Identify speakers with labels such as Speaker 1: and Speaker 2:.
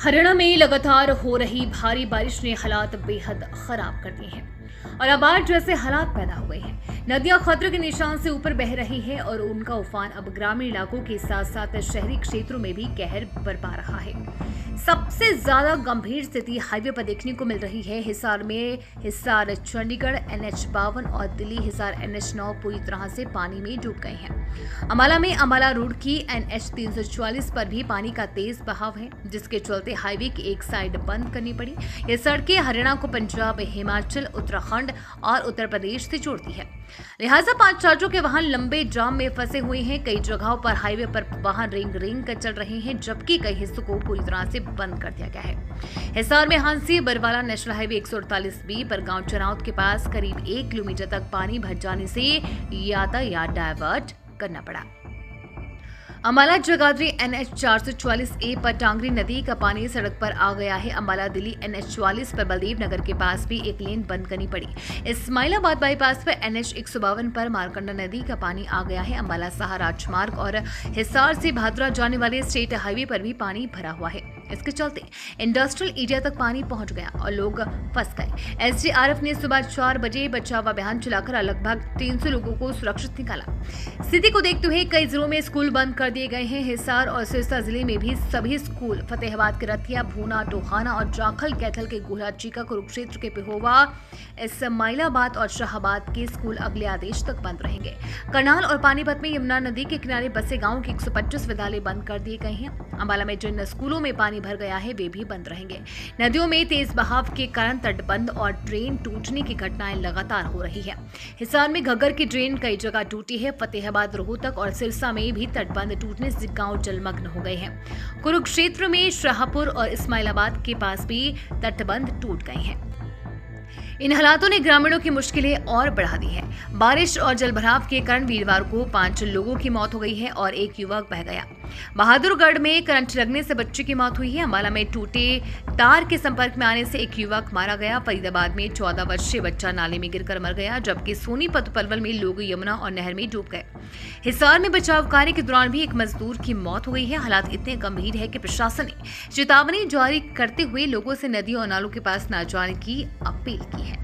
Speaker 1: हरियाणा में लगातार हो रही भारी बारिश ने हालात बेहद खराब कर दिए हैं और अब बाढ़ जैसे हालात पैदा हो गए हैं। नदियां खतरे के निशान से ऊपर बह रही हैं और उनका उफान अब ग्रामीण इलाकों के साथ साथ शहरी क्षेत्रों में भी कहर बरपा रहा है। सबसे ज्यादा गंभीर स्थिति हाईवे पर देखने को मिल रही है। हिसार में हिसार चंडीगढ़ NH52 और दिल्ली हिसार NH9 पूरी तरह से पानी में डूब गए हैं। अम्बाला में अम्बाला रोड की NH 344 पर भी पानी का तेज बहाव है, जिसके चलते हाईवे की एक साइड बंद करनी पड़ी। ये सड़कें हरियाणा को पंजाब, हिमाचल, उत्तराखंड और उत्तर प्रदेश से जोड़ती है। लिहाजा 5 राज्यों के वाहन लंबे जाम में फंसे हुए हैं। कई जगहों पर हाईवे पर वाहन रेंग कर चल रहे हैं, जबकि कई हिस्सों को पूरी तरह से बंद कर दिया गया है। हिसार में Hansi Barwala national highway 148B पर गांव चनावत के पास करीब 1 किलोमीटर तक पानी भर जाने से यातायात डायवर्ट करना पड़ा। अम्बाला जगाधरी NH 444A पर टांगरी नदी का पानी सड़क पर आ गया है। अम्बाला दिल्ली NH 44 पर बलदेव नगर के पास भी एक लेन बंद करनी पड़ी। इस्माइलाबाद बाईपास पर NH 152 पर मारकंडा नदी का पानी आ गया है। अम्बाला साहा राजमार्ग और हिसार से भादरा जाने वाले स्टेट हाईवे पर भी पानी भरा हुआ है। इसके चलते इंडस्ट्रियल एरिया तक पानी पहुंच गया और लोग फंस गए। SDRF ने सुबह 4 बजे बचाव अभियान चलाकर लगभग 300 लोगों को सुरक्षित निकाला। स्थिति को देखते हुए कई जिलों में स्कूल बंद कर दिए गए हैं। हिसार और सिरसा जिले में भी सभी स्कूल, फतेहाबाद के रतिया, भूना, टोहाना और जाखल, कैथल के गोला, चीका, कुरुक्षेत्र के पिहोवा, इस्माइलाबाद और शाहबाद के स्कूल अगले आदेश तक बंद रहेंगे। करनाल और पानीपत में यमुना नदी के किनारे बसे गांवों के 125 विद्यालय बंद कर दिए गए हैं। अम्बाला में जिन स्कूलों में पानी भर गया है वे भी बंद रहेंगे। नदियों में तेज बहाव के कारण तटबंध और ड्रेन टूटने की घटनाएं लगातार हो रही है। हिसार में घग्गर की ड्रेन कई जगह टूटी है। फतेहाबाद, रोहतक और सिरसा में भी तटबंध टूटने से गांव जलमग्न हो गए हैं। कुरुक्षेत्र में शाहपुर और इस्माइलाबाद के पास भी तटबंध टूट गए हैं। इन हालातों ने ग्रामीणों की मुश्किलें और बढ़ा दी है। बारिश और जलभराव के कारण वीरवार को 5 लोगों की मौत हो गई है और एक युवक बह गया। बहादुरगढ़ में करंट लगने से बच्चे की मौत हुई है। अम्बाला में टूटे तार के संपर्क में आने से एक युवक मारा गया। फरीदाबाद में 14 वर्षीय बच्चा नाले में गिरकर मर गया, जबकि सोनीपत पलवल में लोग यमुना और नहर में डूब गए। हिसार में बचाव कार्य के दौरान भी एक मजदूर की मौत हो गई है। हालात इतने गंभीर है कि प्रशासन ने चेतावनी जारी करते हुए लोगों से नदियों और नालों के पास न जाने की अपील की है।